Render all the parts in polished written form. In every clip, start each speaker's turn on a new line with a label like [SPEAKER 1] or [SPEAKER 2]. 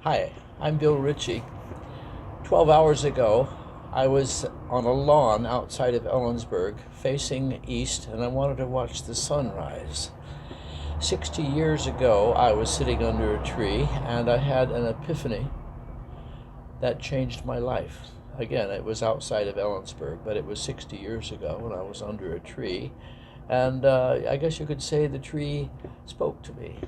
[SPEAKER 1] Hi, I'm Bill Ritchie. 12 hours ago, I was on a lawn outside of Ellensburg facing east, and I wanted to watch the sunrise. 60 years ago, I was sitting under a tree and I had an epiphany that changed my life. Again, it was outside of Ellensburg, but it was 60 years ago when I was under a tree. And I guess you could say the tree spoke to me.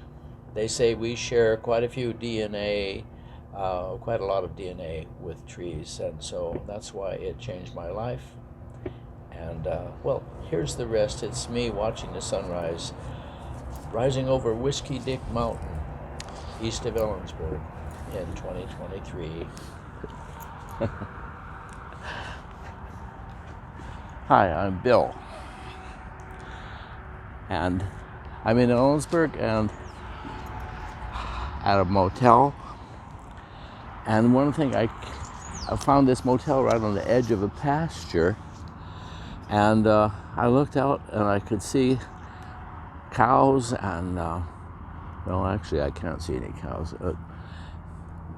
[SPEAKER 1] They say we share quite a few DNA, quite a lot of DNA with trees, and so that's why it changed my life. And well, here's the rest. It's me watching the sunrise rising over Whiskey Dick Mountain, east of Ellensburg, in 2023.
[SPEAKER 2] Hi, I'm Bill, and I'm in Ellensburg and at a motel. And one thing, I found this motel right on the edge of a pasture, and I looked out and I could see cows and, well, actually I can't see any cows,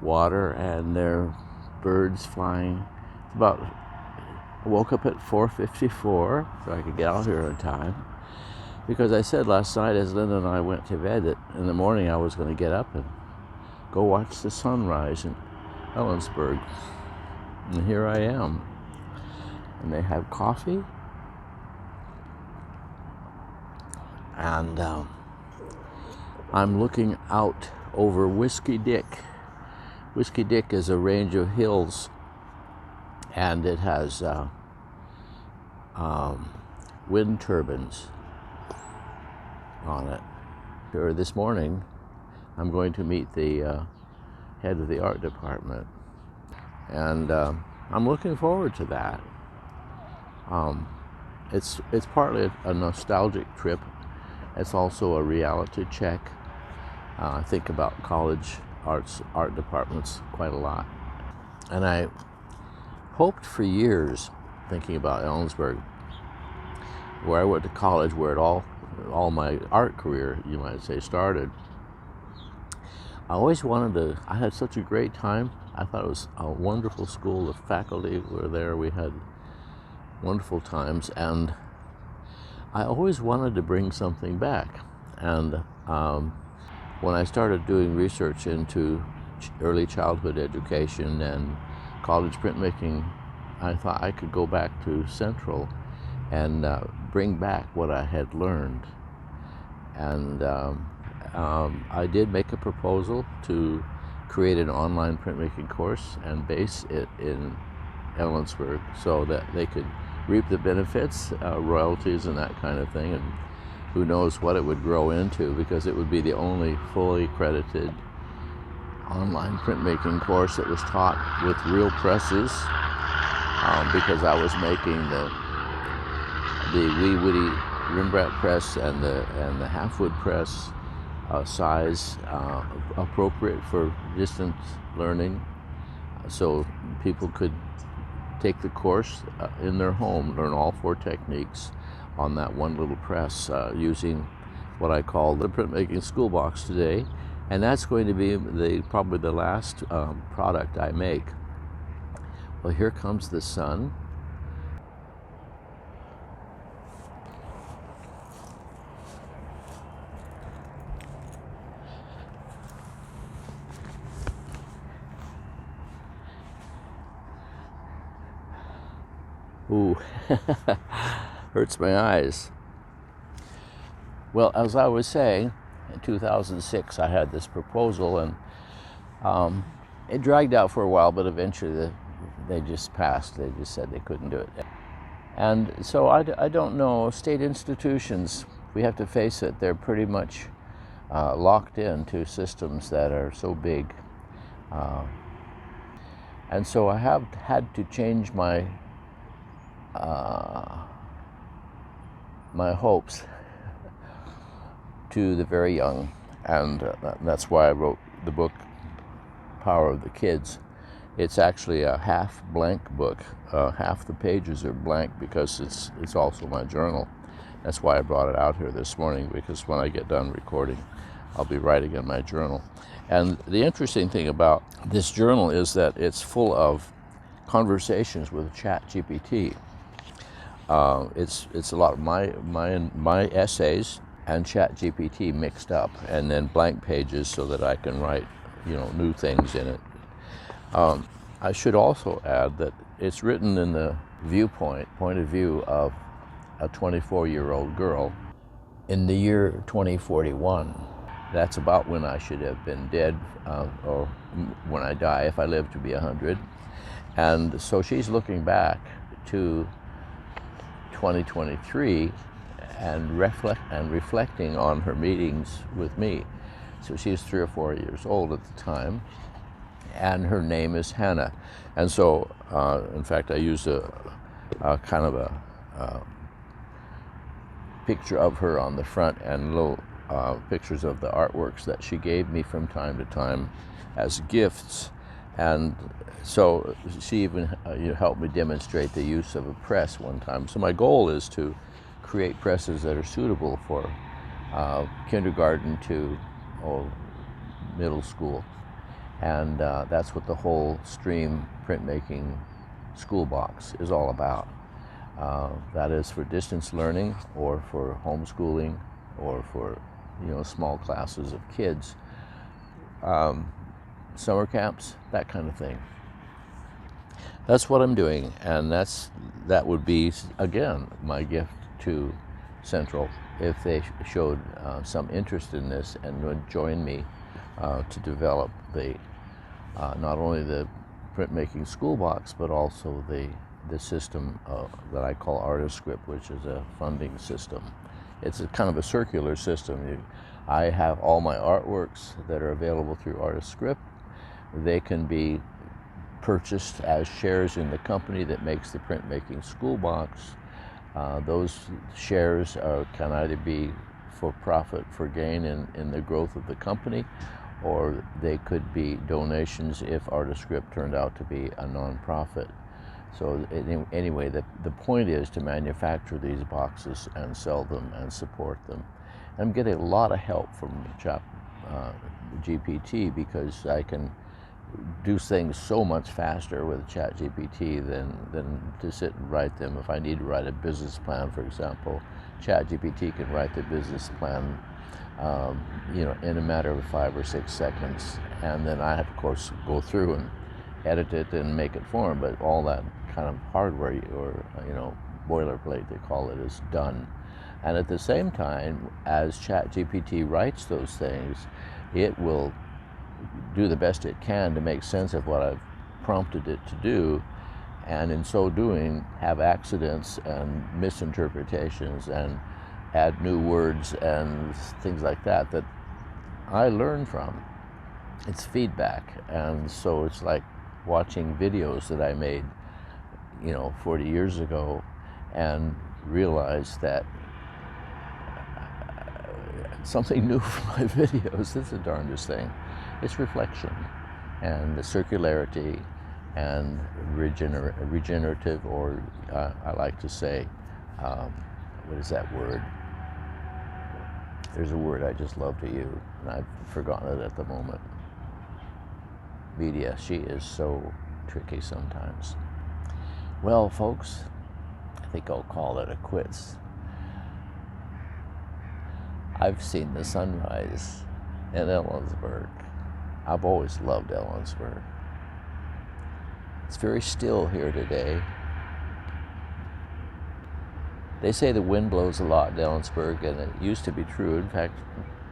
[SPEAKER 2] water, and there are birds flying. I woke up at 4:54 so I could get out here in time, because I said last night as Linda and I went to bed that in the morning I was going to get up and go watch the sunrise in Ellensburg. And here I am. And they have coffee. And I'm looking out over Whiskey Dick. Whiskey Dick is a range of hills, and it has wind turbines on it. Here this morning, I'm going to meet the head of the art department, and I'm looking forward to that. It's partly a nostalgic trip. It's also a reality check. I think about college art departments quite a lot, and I hoped for years, thinking about Ellensburg, where I went to college, where all my art career, you might say, started. I always I had such a great time. I thought it was a wonderful school. The faculty were there. We had wonderful times, and I always wanted to bring something back. And when I started doing research into early childhood education and college printmaking, I thought I could go back to Central and bring back what I had learned. And I did make a proposal to create an online printmaking course and base it in Ellensburg so that they could reap the benefits, royalties and that kind of thing, and who knows what it would grow into, because it would be the only fully accredited online printmaking course that was taught with real presses, because I was making the wee witty Rembrandt press and the half-wood press size appropriate for distance learning, so people could take the course in their home, learn all 4 techniques on that one little press, using what I call the printmaking school box today. And that's going to be probably the last product I make. Well, here comes the sun. Ooh, hurts my eyes. Well, as I was saying, in 2006 I had this proposal, and it dragged out for a while, but eventually they just passed. They just said they couldn't do it. And so I don't know, state institutions, we have to face it, they're pretty much locked into systems that are so big. And so I have had to change my hopes to the very young, and that's why I wrote the book Power of the Kids. It's actually a half blank book. Half the pages are blank because it's also my journal. That's why I brought it out here this morning, because when I get done recording, I'll be writing in my journal. And the interesting thing about this journal is that it's full of conversations with ChatGPT. It's a lot of my essays and ChatGPT mixed up, and then blank pages so that I can write, new things in it. I should also add that it's written in the point of view of a 24-year-old girl in the year 2041. That's about when I should have been dead, or when I die, if I live to be 100. And so she's looking back to 2023 and reflecting on her meetings with me. So she's 3 or 4 years old at the time, and her name is Hannah. And so, in fact, I used a kind of a picture of her on the front and little pictures of the artworks that she gave me from time to time as gifts. And so she even helped me demonstrate the use of a press one time. So my goal is to create presses that are suitable for kindergarten to middle school. And that's what the whole Stream printmaking school box is all about. That is for distance learning, or for homeschooling, or for small classes of kids, summer camps, that kind of thing. That's what I'm doing, and that would be, again, my gift to Central, if they showed some interest in this and would join me to develop the not only the printmaking school box, but also the system that I call ArtistScript, which is a funding system. It's a kind of a circular system. I have all my artworks that are available through ArtistScript. They can be purchased as shares in the company that makes the printmaking school box. Those shares can either be for profit, for gain in the growth of the company, or they could be donations if ArtistScript turned out to be a nonprofit. So anyway, the point is to manufacture these boxes and sell them and support them. I'm getting a lot of help from GPT, because I can do things so much faster with ChatGPT than to sit and write them. If I need to write a business plan, for example, ChatGPT can write the business plan in a matter of 5 or 6 seconds, and then I have, of course, go through and edit it and make it for them. But all that kind of hardware, or boilerplate they call it, is done. And at the same time, as ChatGPT writes those things, it will do the best it can to make sense of what I've prompted it to do, and in so doing have accidents and misinterpretations and add new words and things like that that I learn from. It's feedback. And so it's like watching videos that I made 40 years ago and realize that something new from my videos. That's the darndest thing. It's reflection and the circularity and regenerative, or I like to say, what is that word? There's a word I just love to use, and I've forgotten it at the moment. Media, she is so tricky sometimes. Well, folks, I think I'll call it a quits. I've seen the sunrise in Ellensburg. I've always loved Ellensburg. It's very still here today. They say the wind blows a lot in Ellensburg, and it used to be true. In fact,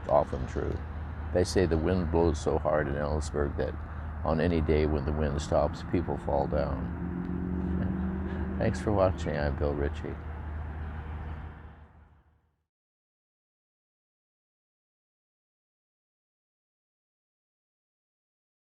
[SPEAKER 2] it's often true. They say the wind blows so hard in Ellensburg that on any day when the wind stops, people fall down. Thanks for watching. I'm Bill Ritchie.